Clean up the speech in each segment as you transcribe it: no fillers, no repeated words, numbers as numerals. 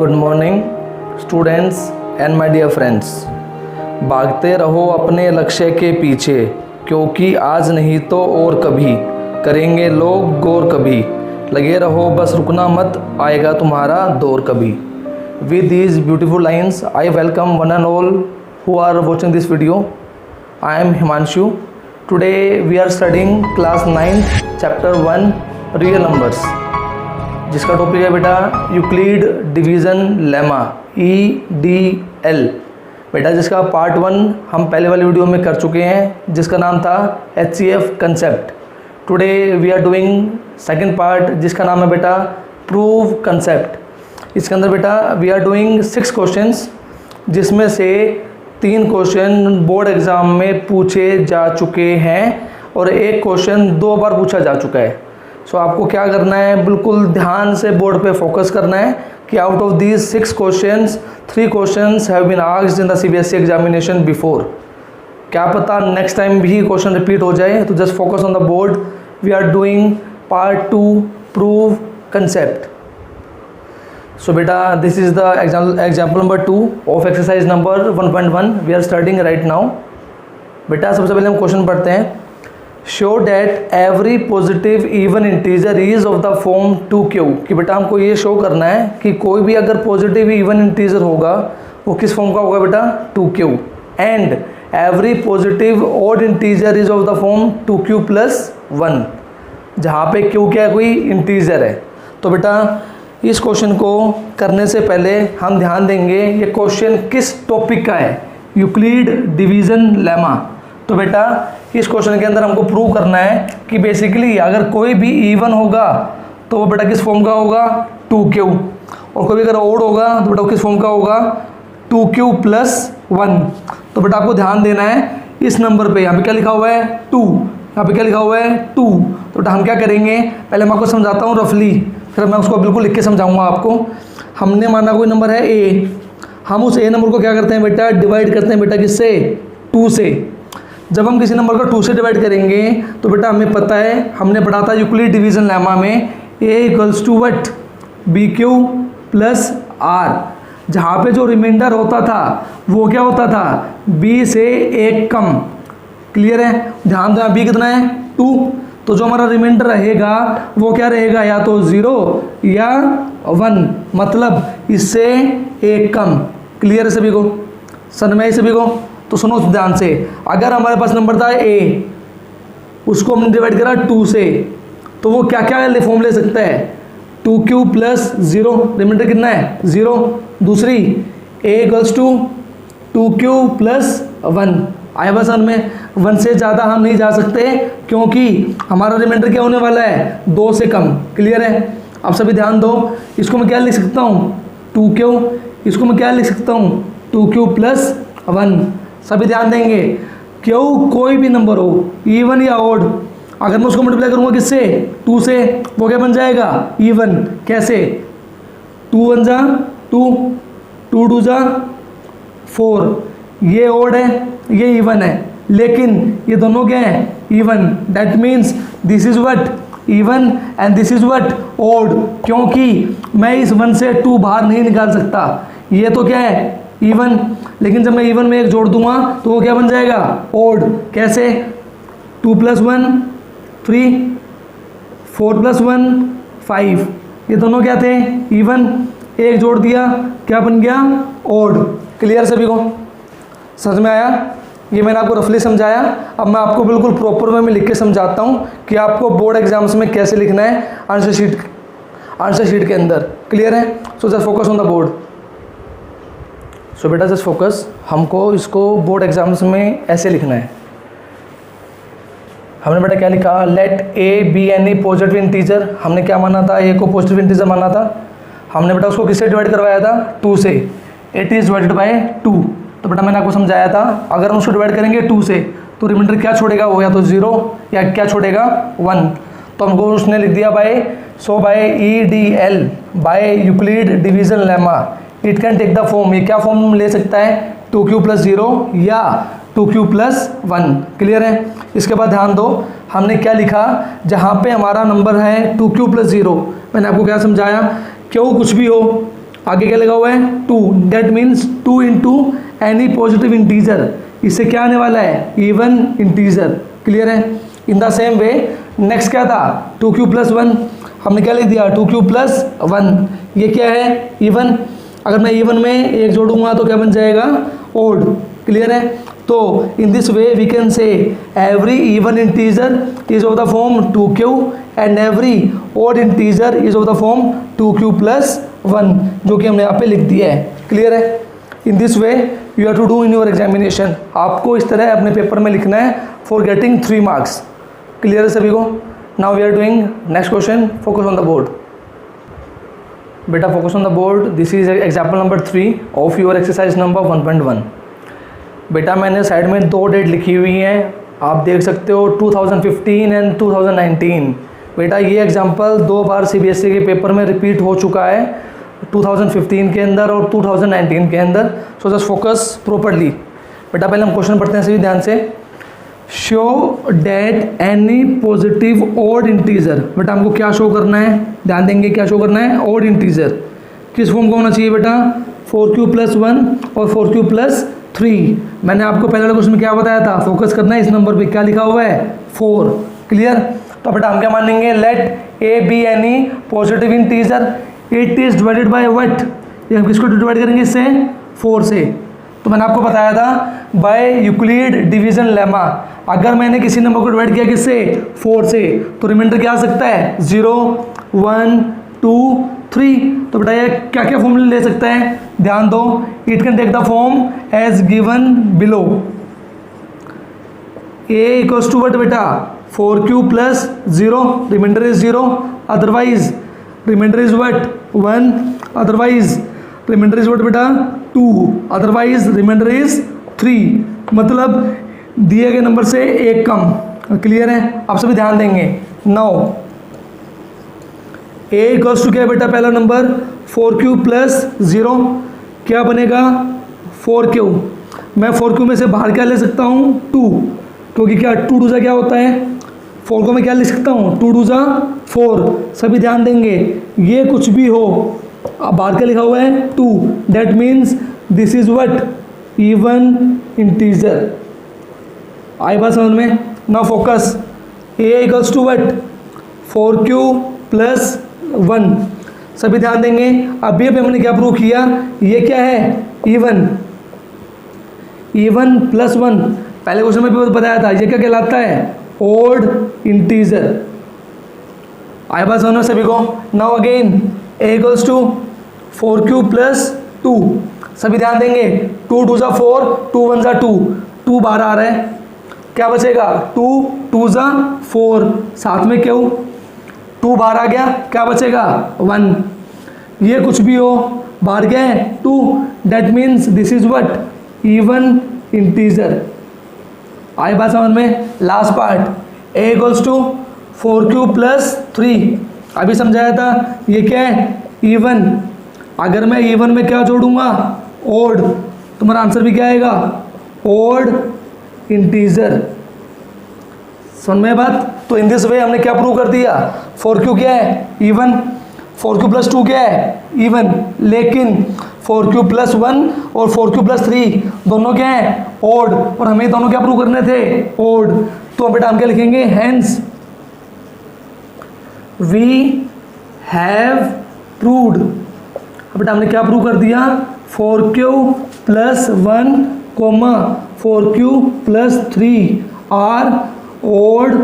Good morning students and my dear friends. भागते रहो अपने लक्ष्य के पीछे, क्योंकि आज नहीं तो और कभी करेंगे लोग गौर कभी। लगे रहो बस रुकना मत, आएगा तुम्हारा दौर कभी। With these beautiful lines I welcome one and all who are watching this video. I am Himanshu. Today we are studying class 9th chapter 1 real numbers, जिसका टॉपिक है बेटा यूक्लिड डिवीज़न लेमा EDL। बेटा जिसका part 1 हम पहले वाले video में कर चुके हैं, जिसका नाम था HCF concept. Today we are doing second part, जिसका नाम है बेटा प्रूव कंसेप्ट। इसके अंदर बेटा वी आर डूइंग 6 क्वेश्चंस, जिसमें से 3 क्वेश्चन बोर्ड एग्ज़ाम में पूछे जा चुके हैं और एक क्वेश्चन 2 बार पूछा जा चुका है। सो आपको क्या करना है, बिल्कुल ध्यान से बोर्ड पे फोकस करना है कि out of these 6 questions 3 questions have been asked in the CBSE examination before. क्या पता नेक्स्ट टाइम भी क्वेश्चन रिपीट हो जाए, तो just focus on the board. We are doing part 2 prove concept. So beta, this is the example number 2 of exercise number 1.1 we are studying right now. बेटा सबसे पहले हम क्वेश्चन पढ़ते हैं। Show that every positive even integer is of the form 2q। कि बेटा हमको ये शो करना है कि कोई भी अगर पॉजिटिव इवन इंटीजर होगा वो किस फॉर्म का होगा बेटा 2q। And every positive odd integer is of the form 2q plus 1, जहाँ पे q क्या है, कोई इंटीजर है। तो बेटा इस क्वेश्चन को करने से पहले हम ध्यान देंगे ये क्वेश्चन किस टॉपिक का है, यूक्लिड डिवीज़न लेमा। तो बेटा इस क्वेश्चन के अंदर हमको प्रूव करना है कि बेसिकली अगर कोई भी इवन होगा तो वो बेटा किस फॉर्म का होगा 2q, और कोई भी अगर ओड होगा तो बेटा किस फॉर्म का होगा 2q plus 1। तो बेटा आपको ध्यान देना है इस नंबर पे, यहाँ पे क्या लिखा हुआ है 2, यहाँ पे क्या लिखा हुआ है 2। तो बेटा हम क्या करेंगे, पहले मैं आपको समझाता हूँ रफली, फिर मैं उसको बिल्कुल लिख के समझाऊंगा आपको। हमने माना कोई नंबर है a, हम उस a नंबर को क्या करते हैं बेटा डिवाइड करते हैं बेटा किससे 2 से। जब हम किसी नंबर को 2 से डिवाइड करेंगे तो बेटा हमें पता है, हमने पढ़ा था यूक्लिड डिवीज़न लेमा में a इक्वल्स टू वट BQ प्लस R, जहाँ पे जो रिमाइंडर होता था वो क्या होता था b से 1 कम। क्लियर है, ध्यान दो b कितना है 2, तो जो हमारा रिमाइंडर रहेगा वो क्या रहेगा, या तो 0 या 1, मतलब इससे 1 कम। क्लियर है सभी को, समझ में सभी को? तो सुनो ध्यान से, अगर हमारे पास नंबर था a, उसको हमने डिवाइड करा 2 से, तो वो क्या क्या फॉर्म ले सकता है 2q plus 0, रिमाइंडर कितना है 0। दूसरी a equals to 2q plus 1। आया बस में 1 से ज़्यादा हम नहीं जा सकते, क्योंकि हमारा रिमाइंडर क्या होने वाला है 2 से कम। क्लियर है, अब सभी ध्यान दो। इसको मैं क्या लिख सकता हूँ 2q, इसको मैं क्या लिख सकता हूँ 2q plus 1। सभी ध्यान देंगे, क्यों कोई भी नंबर हो इवन या ऑड, अगर मैं उसको मल्टीप्लाई करूँगा किससे 2 से, वो क्या बन जाएगा इवन। कैसे 2 1 जा 2, 2 2 जा 4, ये ऑड है ये इवन है, लेकिन ये दोनों क्या है even. That means this is what even and this is what odd, क्योंकि मैं इस 1 से 2 बाहर नहीं निकाल सकता। ये तो क्या है इवन, लेकिन जब मैं इवन में 1 जोड़ दूंगा तो वो क्या बन जाएगा ऑड। कैसे 2 plus 1 3, 4 plus 1 5, ये दोनों क्या थे इवन, 1 जोड़ दिया क्या बन गया ऑड। क्लियर सभी को, समझ में आया? ये मैंने आपको रफली समझाया, अब मैं आपको बिल्कुल प्रॉपर वे में लिख के समझाता हूँ कि आपको बोर्ड एग्जाम्स में कैसे लिखना है आंसर शीट के अंदर। क्लियर है? So just focus on the board. So बेटा जस्ट फोकस, हमको इसको बोर्ड एग्जाम्स में ऐसे लिखना है। हमने बेटा क्या लिखा, let a be any positive integer. हमने क्या माना था, a को पॉजिटिव इंटीजर माना था। हमने बेटा उसको किससे डिवाइड करवाया था 2 से, it is divided by 2। तो बेटा मैंने आपको समझाया था, अगर हम उसको डिवाइड करेंगे 2 से तो रिमाइंडर क्या छोड़ेगा, वो या तो 0 या क्या छोड़ेगा 1। तो हमको उसने लिख दिया by, so by EDL by Euclid division lemma it can take the form, ये क्या फॉर्म ले सकता है 2q plus 0 या 2q plus 1। क्लियर है? इसके बाद ध्यान दो, हमने क्या लिखा, जहाँ पे हमारा नंबर है 2q plus 0, मैंने आपको क्या समझाया, क्यों कुछ भी हो आगे क्या लगा हुआ है 2, that means 2 into any positive integer, इससे क्या आने वाला है इवन इंटीजर। क्लियर है। In the same way next क्या था 2q प्लस 1, हमने क्या लिख दिया 2q प्लस 1, ये क्या है इवन। अगर मैं इवन में एक जोड़ूंगा तो क्या बन जाएगा ओड। क्लियर है। तो in this way we can say every even integer is of the form 2q and every odd integer is of the form 2q plus 1, जो कि हमने यहाँ पे लिख दिया है। क्लियर है। In this way you have to do in your examination, आपको इस तरह अपने पेपर में लिखना है फॉर गेटिंग 3 मार्क्स। क्लियर है सभी को। Now we are doing next question, focus on the board. बेटा focus on the board, this is example number 3 of your exercise number 1.1। बेटा मैंने साइड में 2 डेट लिखी हुई हैं, आप देख सकते हो 2015 एंड 2019। बेटा ये एग्जाम्पल 2 बार CBSE के पेपर में रिपीट हो चुका है, 2015 के अंदर और 2019 के अंदर। So just focus properly. बेटा पहले हम क्वेश्चन पढ़ते हैं सभी ध्यान से। Show that any positive odd integer, बेटा हमको क्या शो करना है, ध्यान देंगे क्या शो करना है ओड इंटीजर। किस फॉर्म का होना चाहिए बेटा 4q प्लस 1 और 4q प्लस 3। मैंने आपको पहले वाले क्वेश्चन में क्या बताया था, फोकस करना है इस नंबर पे, क्या लिखा हुआ है 4। क्लियर। तो बेटा हम क्या मानेंगे, let a be any positive integer, it is divided by what, ये हम किसको डिवाइड करेंगे इससे 4 से। तो मैंने आपको बताया था बाय यूक्लिड डिवीजन लेमा, अगर मैंने किसी नंबर को डिवाइड किया किससे 4 से तो रिमाइंडर क्या आ सकता है 0 1 2 3। तो बेटा ये क्या क्या फॉर्मूले ले सकता है, ध्यान दो। It can take the form as given below. A equals to what बेटा 4q plus 0, remainder is 0, otherwise remainder is what 1, otherwise remainder is what बेटा 2, अदरवाइज रिमाइंडर इज 3। मतलब दिए गए नंबर से एक कम। क्लियर है। आप सभी ध्यान देंगे। नाउ ए इक्वल्स टू क्या है बेटा, पहला नंबर 4q प्लस 0, क्या बनेगा 4q। मैं 4q में से बाहर क्या ले सकता हूँ 2, क्योंकि क्या 2 2 क्या होता है 4 को मैं क्या लिख सकता हूँ 2 2 4। सभी ध्यान देंगे, ये कुछ भी हो, अब बाहर क्या लिखा हुआ है 2, that means this is what even integer. आई बात समझ में। Now focus, a equals to what 4q plus 1। सभी ध्यान देंगे। अभी हमने क्या प्रूव किया, ये क्या है इवन, इवन प्लस 1। पहले क्वेश्चन में भी बताया था ये क्या कहलाता है ओड इंटीजर। आई बात समझ में सभी को। Now again a equals to 4q plus 2। सभी ध्यान देंगे 2 2 4, 2 1 2, 2 बाहर आ रहा है, क्या बचेगा 2 2 4, साथ में क्यों 2 बाहर आ गया, क्या बचेगा 1। ये कुछ भी हो बाहर गया है 2, that means this is what even integer. आई बात समझ में। Last part a equals to 4q plus 3, अभी समझाया था ये क्या है इवन। अगर मैं इवन में क्या जोड़ूंगा ओड, तुम्हारा आंसर भी क्या आएगा ओड इंटीजर। समझ में बात। तो इन दिस वे हमने क्या प्रूव कर दिया 4q क्या है इवन, 4q प्लस 2 क्या है इवन, लेकिन 4q प्लस 1 और 4q प्लस 3 दोनों क्या है ओड, और हमें दोनों क्या प्रूव करने थे ओड। तो बेटा हम क्या लिखेंगे हेंस वी हैव प्रूव्ड। बेटा हमने क्या प्रूव कर दिया 4q plus 1 comma 4q plus 3 are odd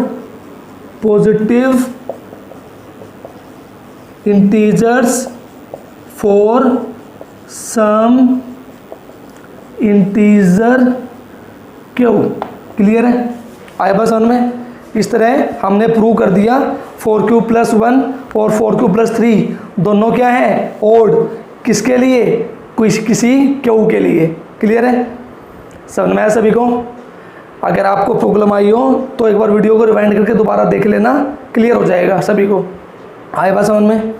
positive integers for some integer q. Clear है। आया बस समझ में। इस तरह हमने प्रूव कर दिया 4q प्लस 1 और 4q प्लस 3 दोनों क्या है ओड, किसके लिए किसी क्यू के लिए। क्लियर है। समझ में आया सभी को। अगर आपको प्रॉब्लम आई हो तो एक बार वीडियो को रिवाइंड करके दोबारा देख लेना, क्लियर हो जाएगा सभी को। आए बात समझ में।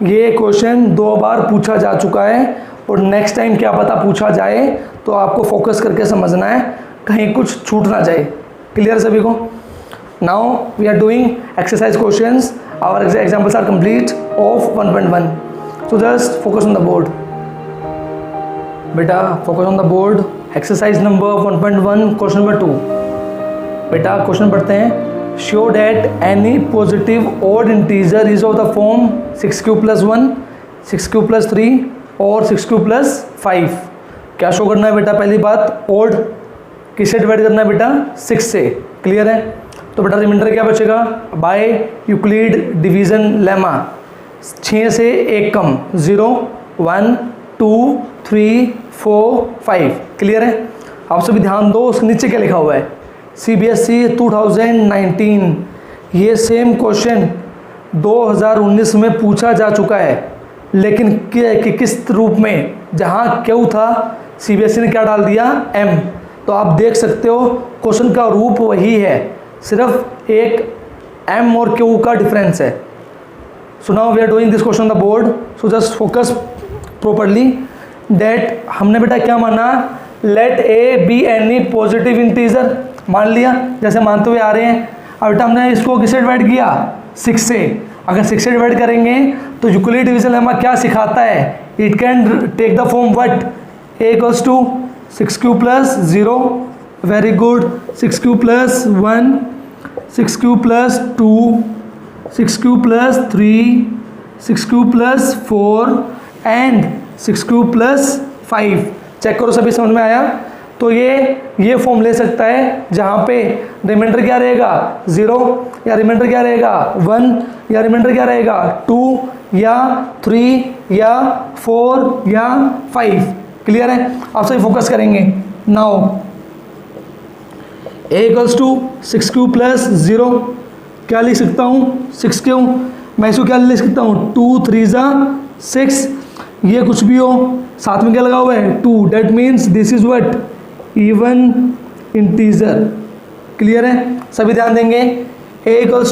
ये क्वेश्चन 2 बार पूछा जा चुका है और नेक्स्ट टाइम क्या पता पूछा जाए, तो आपको फोकस करके समझना है, कहीं कुछ छूट ना जाए। क्लियर सभी को। Now we are doing exercise questions. Our examples are complete of 1.1। So just focus on the board बेटा, focus on the board. Exercise number 1.1 question number 2। बेटा क्वेश्चन पढ़ते हैं। Show that any positive odd integer is of the form 6q + 1, 6q + 3 और 6q + 5। क्या show करना है बेटा? पहली बात, ऑड किससे डिवाइड करना है बेटा? 6 से। क्लियर है? तो बेटा रिमाइंडर क्या बचेगा? बाय यूक्लिड डिवीजन लेमा 6 से 1 कम 0, 1, 2, 3, 4, 5। क्लियर है? आप सभी ध्यान दो, उसके नीचे क्या लिखा हुआ है? CBSE 2019। ये सेम क्वेश्चन 2019 में पूछा जा चुका है, लेकिन किस रूप में? जहाँ क्यू था CBSE ने क्या डाल दिया? M। तो आप देख सकते हो क्वेश्चन का रूप वही है, सिर्फ एक M और Q का डिफरेंस है। So now we are doing this question on the board, so just focus properly. डेट हमने बेटा क्या माना? Let A B any positive integer मान लिया, जैसे मानते हुए आ रहे हैं। अब बेटा हमने इसको किससे डिवाइड किया? 6 से। अगर 6 से डिवाइड करेंगे तो यूक्लिड डिवीजन लेमा क्या सिखाता है? It can take the form what? A = 6q + 0, very good, 6q + 1, 6q + 2, 6q + 3, 6q + 4 and 6q + 5। Check करो सभी, समझ में आया? तो ये फॉर्म ले सकता है जहाँ पे रिमाइंडर क्या रहेगा? 0, या रिमाइंडर क्या रहेगा? 1, या रिमाइंडर क्या रहेगा? 2, या 3, या 4, या 5। क्लियर है? आप सभी फोकस करेंगे। नाउ A = 6q + 0, क्या लिख सकता हूँ? 6q। मैं इसको क्या लिख सकता हूँ? 2, 3 = 6। ये कुछ भी हो, साथ में क्या लगा हुआ है? 2। That means this is what? Even integer. Clear है? सभी ध्यान देंगे। A =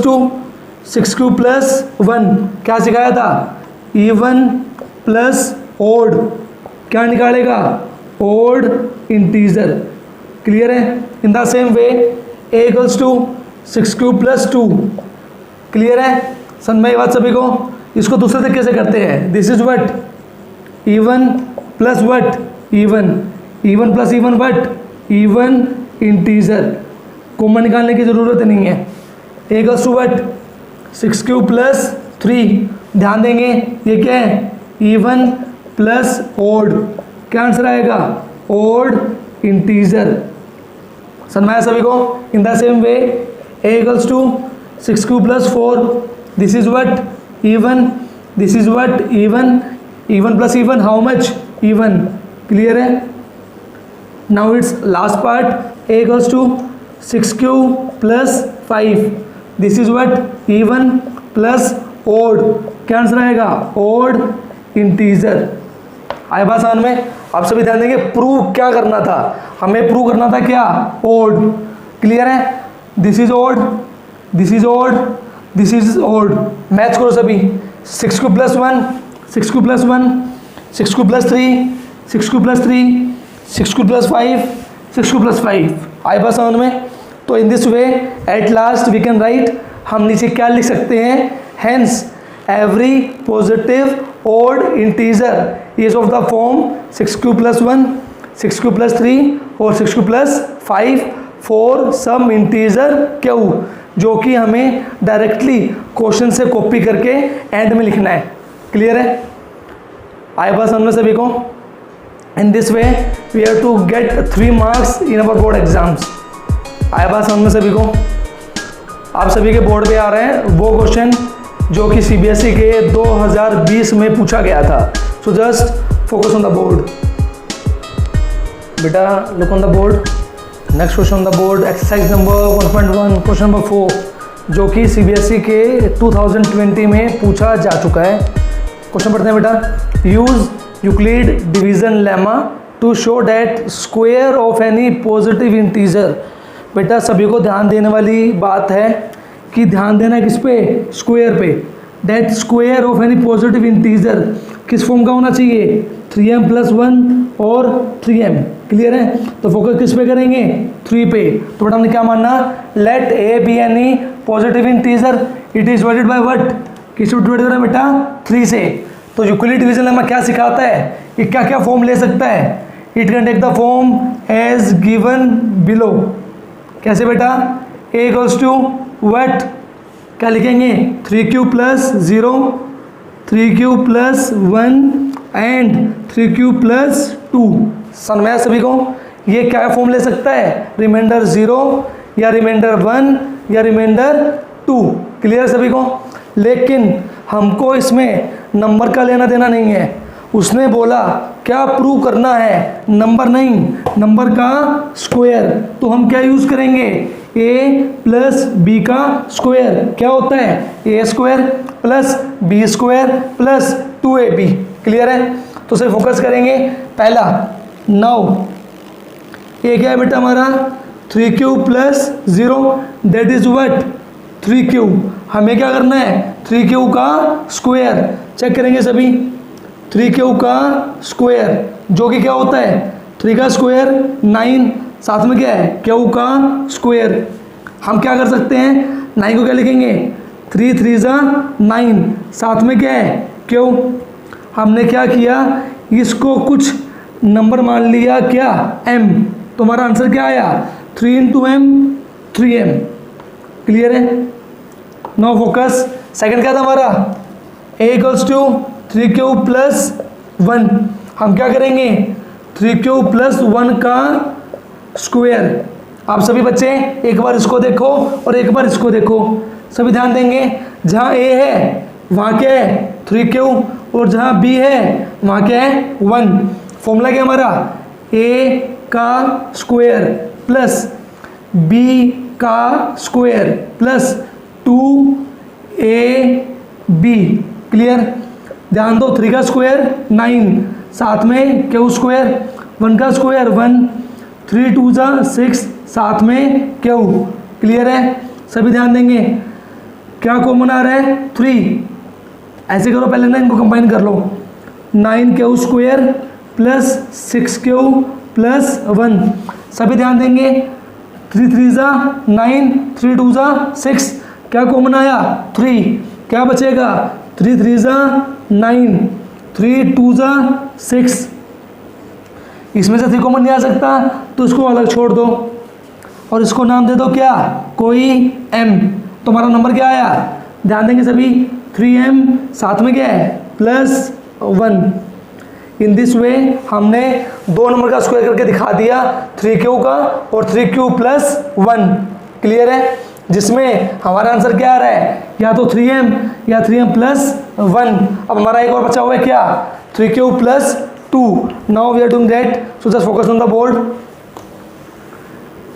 6q + 1, क्या सिखाया था? Even plus odd. क्या निकालेगा? Odd integer. क्लियर है? In the same way A = 6q + 2। Clear है? समझ में आई बात सभी को? इसको दूसरे तरीके से करते हैं। This is what? Even plus what? Even. Even plus even what? Even integer. Common निकालने की जरूरत नहीं है। A = what? 6q + 3। ध्यान देंगे, ये क्या है? Even plus odd. क्या आंसर आएगा? Odd integer. समझ में आया सभी को? In the same way A = 6q + 4, this is what? Even. This is what? Even. Even plus even, how much? Even. Clear है? Now it's last part. A = 6q + 5, this is what? Even plus odd. क्या answer आएगा? Odd integer. आए बात समझ में? आप सभी ध्यान देंगे। प्रूव क्या करना था? हमें प्रूव करना था क्या? ओड। क्लियर है? This is odd, this is odd, this is odd. Match करो सभी। 6q + 1, 6q + 1, 6q + 3, 6q + 3, 6q + 5, 6q + 5। आए बात समझ में? तो in this way at last we can write, हम नीचे क्या लिख सकते हैं? Hence every positive odd integer is of the form 6q + 1, 6q + 3 और 6q + 5 for some integer Q, जो कि हमें डायरेक्टली क्वेश्चन से कॉपी करके एंड में लिखना है। क्लियर है? आए बात समझ में सभी को? In this way we have to get 3 marks in our board exams. आए बात समझ में सभी को? आप सभी के बोर्ड पे आ रहे हैं वो क्वेश्चन जो कि CBSE के 2020 में पूछा गया था। So just focus on the board बेटा, look on the board. Next question on the board, exercise number 1.1 question number 4, जो कि CBSE के 2020 में पूछा जा चुका है। क्वेश्चन पढ़ते हैं बेटा। Use Euclid division lemma to show that square of any positive integer. बेटा सभी को ध्यान देने वाली बात है कि ध्यान देना किस पे? स्क्वायर पे। That square of any positive integer किस फॉर्म का होना चाहिए? 3m + 1 और 3m। क्लियर है? तो फोकस किस पे करेंगे? 3 पे। तो बेटा हमने क्या मानना? Let A B any positive integer, it is divided by what? किस डिवाइड करें बेटा? 3 से। तो यूक्लिड डिवीजन लेमा क्या सिखाता है, ये क्या क्या फॉर्म ले सकता है, it can take the form as given below. कैसे बेटा, ए इक्वल्स टू व्हाट, क्या लिखेंगे 3q plus 0, 3q plus 1 and 3q plus 2। समझ में आया सभी को, ये क्या फॉर्म ले सकता है, रिमाइंडर 0 या रिमाइंडर 1 या रिमाइंडर 2। क्लियर सभी को। लेकिन हमको इसमें नंबर का लेना देना नहीं है, उसने बोला क्या प्रूव करना है, नंबर नहीं, नंबर का स्क्वायर। तो हम क्या यूज़ करेंगे, a प्लस बी का स्क्वायर क्या होता है, A square plus B square plus 2ab। Clear है। तो सिर्फ फोकस करेंगे पहला। नाउ ये क्या है बेटा हमारा 3q plus 0 that is what 3q। हमें क्या करना है 3q का स्क्वायर। चेक करेंगे सभी, 3q का स्क्वायर जो कि क्या होता है 3 का स्क्वायर 9, साथ में क्या है q का स्क्वायर। हम क्या कर सकते हैं 9 को क्या लिखेंगे 3 3 जा 9, साथ में क्या है q। हमने क्या किया, इसको कुछ नंबर मान लिया क्या m, तो हमारा आंसर क्या आया 3 × m 3m। क्लियर है। No focus. सेकंड क्या था हमारा a equals to 3q plus 1। हम क्या करेंगे 3q प्लस 1 का स्क्वायर। आप सभी बच्चे एक बार इसको देखो और एक बार इसको देखो, सभी ध्यान देंगे। जहाँ a है वहाँ क्या है 3q और जहाँ b है वहाँ क्या है 1। फॉर्मूला क्या हमारा a का स्क्वायर प्लस b का स्क्वायर प्लस 2ab। क्लियर। ध्यान दो 3 का स्क्वायर 9, साथ में q स्क्वायर, 1 का स्क्वायर 1, 3 2 जा 6, साथ में q। क्लियर है। सभी ध्यान देंगे क्या कॉमन आ रहा है 3। ऐसे करो पहले ना, इनको कंबाइन कर लो, 9q square plus 6q plus 1। सभी ध्यान देंगे 3 3 जा 9, 3 2 जा 6, क्या कॉमन आया 3, क्या बचेगा 3 3 जा 9, 3 2 जा 6। इसमें से 3 कॉमन नहीं आ सकता तो इसको अलग छोड़ दो और इसको नाम दे दो क्या कोई m। तो हमारा नंबर क्या आया, ध्यान देंगे सभी 3m, साथ में क्या है प्लस 1। इन दिस वे हमने 2 नंबर का स्क्वायर करके दिखा दिया 3q का और 3q प्लस 1। क्लियर है। जिसमें हमारा आंसर क्या आ रहा है, या तो 3m या 3m प्लस 1। अब हमारा एक और बचा हुआ है क्या 3q plus 2। Now we are doing that, so just focus on the board.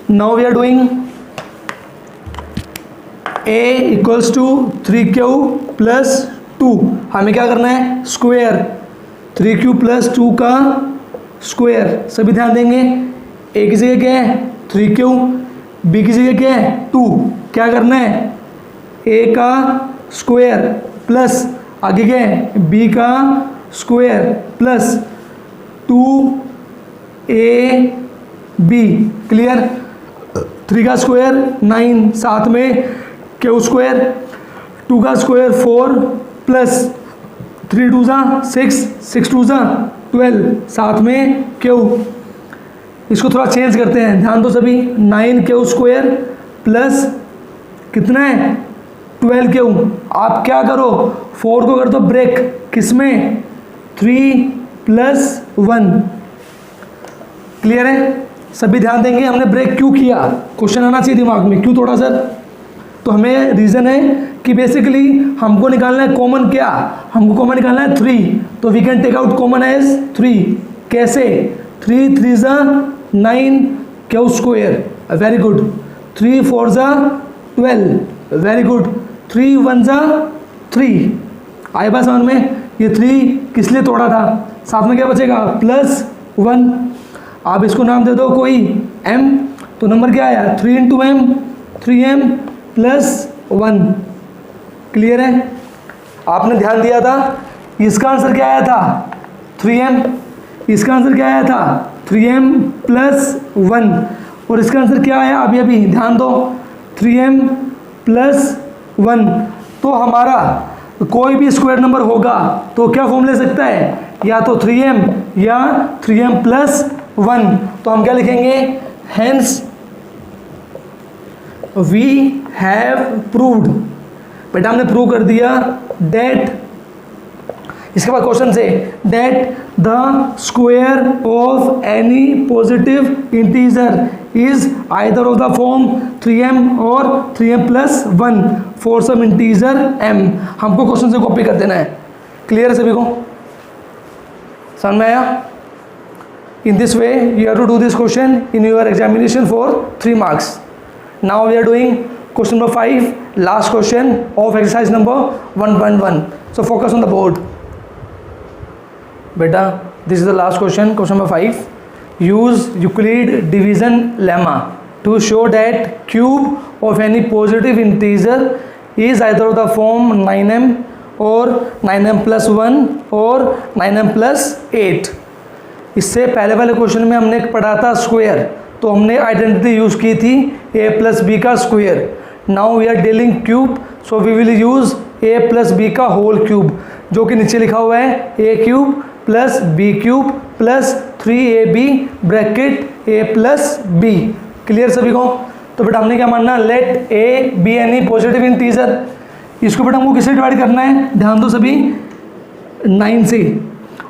Now we are doing a equals to 3q plus 2। हमें क्या करना है स्क्वायर, 3q प्लस 2 का स्क्वायर। सभी ध्यान देंगे a की जगह क्या है 3q, b की जगह क्या है 2। क्या करना है a का स्क्वायर प्लस आगे क्या है b का स्क्वायर प्लस 2ab। क्लियर। 3 का स्क्वायर 9, साथ में q स्क्वायर, 2 का स्क्वायर 4 प्लस 3 2 जा 6, 6 2 जा 12, साथ में q। इसको थोड़ा चेंज करते हैं, ध्यान दो सभी, 9q स्क्वायर प्लस कितना है 12q। आप क्या करो 4 को कर दो ब्रेक, किसमें 3 प्लस 1। क्लियर है। सभी ध्यान देंगे हमने ब्रेक क्यों किया, क्वेश्चन आना चाहिए दिमाग में, क्यों थोड़ा सर। तो हमें रीज़न है कि बेसिकली हमको निकालना है कॉमन, क्या हमको कॉमन निकालना है 3। तो we can take out common as 3। कैसे 3 3 जा 9 q स्क्वायर, वेरी गुड, 3 4 जा 12, वेरी गुड, 3 1 जा 3। आए बात समझ में, ये 3 किस लिए तोड़ा था, साथ में क्या बचेगा प्लस 1। आप इसको नाम दे दो कोई m। तो नंबर क्या आया 3 × m, 3m प्लस 1। क्लियर है। आपने ध्यान दिया था, इसका आंसर क्या आया था 3m, इसका आंसर क्या आया था 3m प्लस 1, और इसका आंसर क्या आया अभी ध्यान दो 3m प्लस 1। तो हमारा कोई भी स्क्वायर नंबर होगा तो क्या फॉर्म ले सकता है, या तो 3m या 3m प्लस 1। तो हम क्या लिखेंगे, हेंस वी हैव प्रूव्ड, बेटा हमने प्रूव कर दिया दैट, इसके बाद क्वेश्चन से, that the square of any positive integer is either of the form 3m और 3m plus 1 for some integer m। हमको क्वेश्चन से कॉपी कर देना है। क्लियर है सभी को, समझ में आया? In this way you have to do this question in your examination for 3 marks. Now we are doing question number 5, last question of exercise number 1.1। So focus on the board बेटा, this is the last question, question number 5। use Euclid division lemma to show that cube of any positive integer is either of the form 9m or 9m plus 1 or 9m plus 8। इससे पहले वाले question में हमने पढ़ा था square, तो हमने identity use की थी a प्लस बी का square. Now we are dealing cube, so we will use a plus B का होल क्यूब, जो कि नीचे लिखा हुआ है a cube plus b cube plus 3ab bracket a plus b. Clear सभी को? तो बेटा हमने क्या मानना, let a B any positive integer. इसको बेटा हमको किससे डिवाइड करना है, ध्यान दो सभी, 9 से।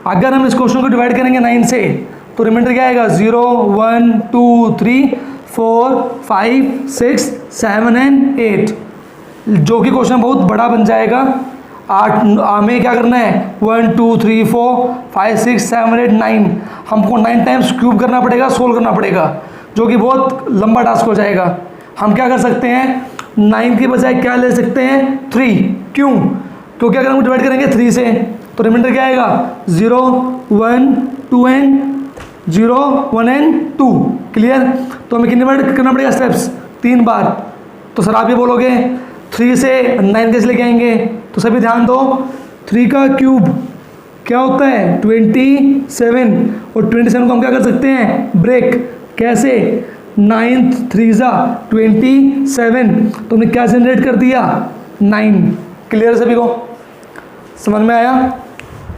अगर हम इस क्वेश्चन को डिवाइड करेंगे 9 से तो रिमाइंडर क्या आएगा, 0 1 2 3 4 5 6 7 एंड 8, जो कि क्वेश्चन बहुत बड़ा बन जाएगा। 8 हमें क्या करना है, 1 2 3 4 5 6 7 8 9, हमको 9 टाइम्स क्यूब करना पड़ेगा, सोल्व करना पड़ेगा, जो कि बहुत लंबा टास्क हो जाएगा। हम क्या कर सकते हैं, 9 की बजाय क्या ले सकते हैं, 3। क्यों? क्योंकि अगर हम डिवाइड करेंगे 3 से तो रिमाइंडर क्या आएगा, 0 1 2 एंड 0 1 एंड 2। क्लियर? तो हमें कितनी बार करना पड़ेगा स्टेप्स, 3 बार। तो सर आप ये बोलोगे 3 से 9 कैसे लेके आएंगे, तो सभी ध्यान दो, 3 का क्यूब क्या होता है, 27, और 27 को हम क्या कर सकते हैं, ब्रेक। कैसे, 9 3 जा 27, तो हमने क्या जनरेट कर दिया, 9। क्लियर सभी को, समझ में आया?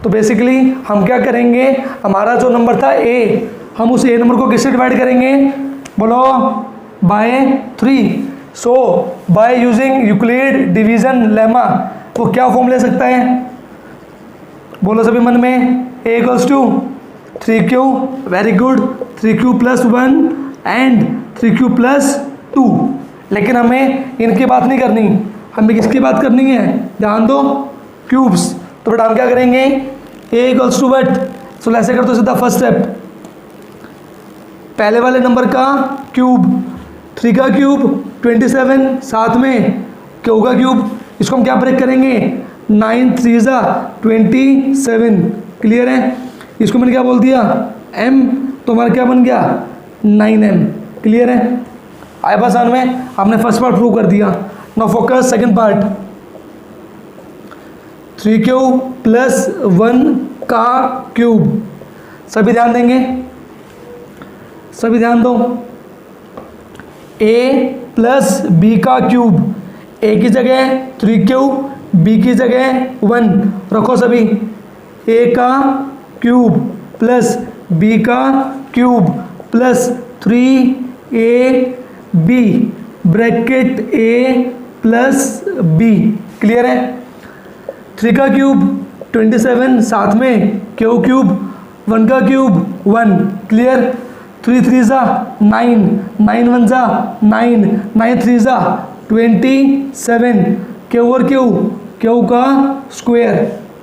तो बेसिकली हम क्या करेंगे, हमारा जो नंबर था a, हम उस a नंबर को किससे डिवाइड करेंगे, बोलो, by 3। So by using Euclid division lemma वो क्या फॉर्म ले सकता है, बोलो सभी मन में, a equals to 3q, very good, 3q plus 1 and 3q plus 2। लेकिन हमें इनकी बात नहीं करनी, हमें किसकी बात करनी है, ध्यान दो, क्यूब्स। तो बेटा हम क्या करेंगे, a इक्वल्स टू वट, सो ऐसे कर दो सीधा फर्स्ट स्टेप, पहले वाले नंबर का क्यूब, 3 का क्यूब 27, साथ में q का क्यूब, इसको हम क्या ब्रेक करेंगे, 9 3 जा 27। क्लियर है? इसको मैंने क्या बोल दिया, m, तो हमारा क्या बन गया, 9m। क्लियर है? आए बस समझ में, हमने फर्स्ट पार्ट प्रूव कर दिया। Now focus second part, 3q plus 1 का क्यूब। सभी ध्यान देंगे, सभी ध्यान दो, a प्लस बी का क्यूब, a की जगह 3q, b की जगह 1 रखो सभी, a का क्यूब प्लस b का cube plus 3ab bracket a plus b। Clear है? 3 का क्यूब 27, साथ में q क्यूब, 1 का क्यूब 1। क्लियर? 3 3 जा 9, 9 1 जा 9, 9 3 जा 27, q और q का स्क्वायर।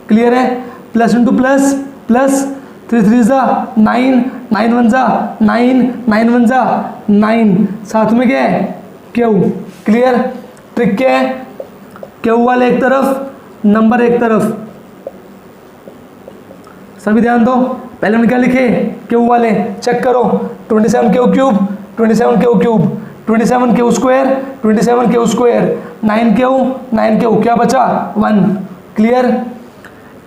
क्लियर है? प्लस इंटू प्लस प्लस, 3 3 जा 9, 9 1 जा 9, 9 1 जा 9, साथ में क्या है, q। क्लियर? ट्रिक क्या है, q वाले एक तरफ, नंबर एक तरफ। सभी ध्यान दो, पहले हमने क्या लिखे, q वाले, चेक करो, 27 q cube, 27 q cube, 27 q square, 27 q square, 9 q, क्या बचा, 1। क्लियर?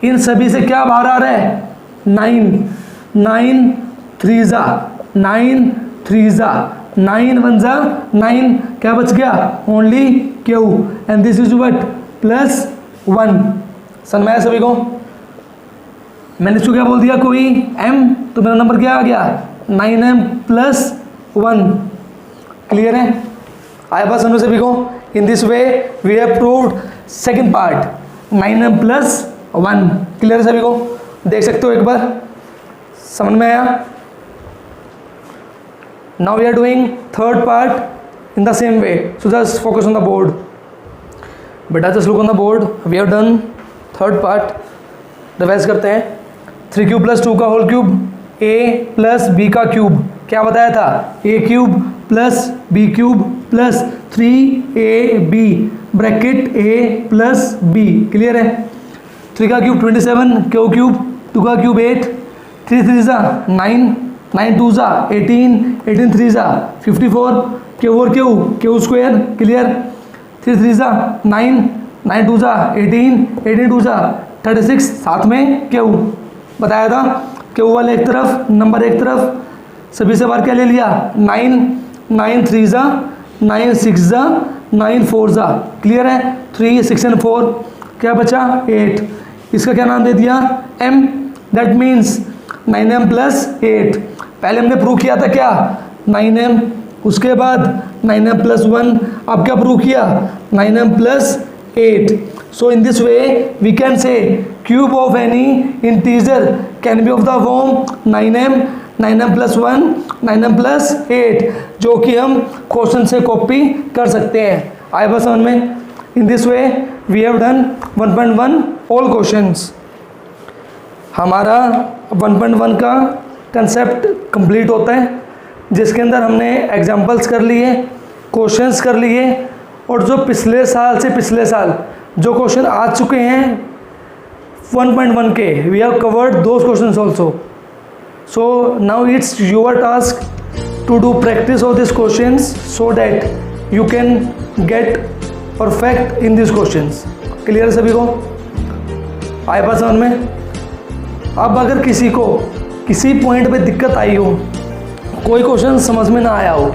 इन सभी से क्या बाहर आ रहा है, 9, 9 3 जा 9, 3 जा 9 1 जा 9, क्या बच गया, only q, and this is what, plus 1। समझ में आया सभी को? मैंने इसको क्या बोल दिया, कोई m, तो मेरा नंबर क्या आ गया 9m + 1। क्लियर है? आया बात समझ सभी को? In this way we have proved second part 9m + 1। Clear है सभी को? देख सकते हो एक बार, समझ में आया? Now we are doing third part in the same way, so just focus on the board. बेटा just look on the board, we have done third part. Revise करते हैं। 3³ + 2 का होल क्यूब, a + b का cube, क्या बताया था, a³ + b³ + 3ab bracket a + b। Clear है? 3 का क्यूब 27, q³, 2 का क्यूब 8, 3 3 ज़ा 9, 9 2 ज़ा 18, 18 3 ज़ा 54, q²। क्लियर? 3 3 ज़ा 9, 9 2 ज़ा 18, 18 2 ज़ा 36, साथ में q बताया था। q वाले एक तरफ, नंबर एक तरफ, सभी से बार क्या ले लिया 9, 9 3 ज़ा 9 6 ज़ा 9 4 ज़ा। क्लियर है? 3 6 और 4 क्या बचा 8। इसका क्या नाम दे दिया m, दैट मीन्स 9m + 8। पहले हमने प्रूव किया था क्या 9m, उसके बाद 9m + 1, अब क्या प्रूव किया 9m + 8। So in this way we can say cube of any integer can be of the form 9m, 9m + 1, 9m + 8, जो कि हम क्वेश्चन से कॉपी कर सकते हैं। आए बस समझ में? In this way we have done 1.1 all questions. हमारा 1.1 का कंसेप्ट कंप्लीट होता है, जिसके अंदर हमने एग्जांपल्स कर लिए, क्वेश्चंस कर लिए, और जो पिछले साल जो क्वेश्चन आ चुके हैं 1.1 के, we have covered those questions also. So now it's your task to do practice of this questions so that you can get perfect in this questions. Clear है सभी को? आए बात समझ में? अब अगर किसी को किसी पॉइंट पे दिक्कत आई हो, कोई क्वेश्चन समझ में ना आया हो,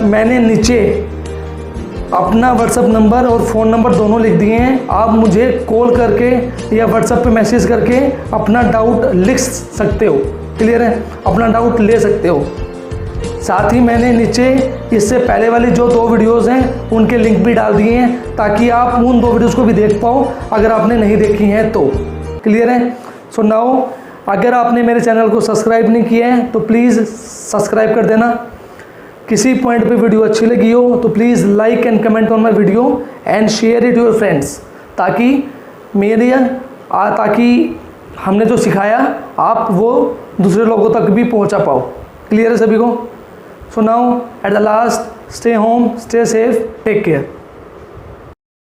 मैंने नीचे अपना व्हाट्सअप नंबर और फ़ोन नंबर दोनों लिख दिए हैं। आप मुझे कॉल करके या व्हाट्सएप पे मैसेज करके अपना डाउट लिख सकते हो। क्लियर है? अपना डाउट ले सकते हो। साथ ही मैंने नीचे इससे पहले वाली जो 2 वीडियोज़ हैं उनके लिंक भी डाल दिए हैं, ताकि आप उन 2 वीडियोज़ को भी देख पाओ अगर आपने नहीं देखी हैं तो। क्लियर है? सो नाउ अगर आपने मेरे चैनल को सब्सक्राइब नहीं किया है तो प्लीज़ सब्सक्राइब कर देना। किसी पॉइंट पे वीडियो अच्छी लगी हो तो please like and comment on my video and share it your friends, ताकि हमने जो सिखाया आप वो दूसरे लोगों तक भी पहुंचा पाओ। क्लियर है सभी को? So now at the last, stay home, stay safe, take care.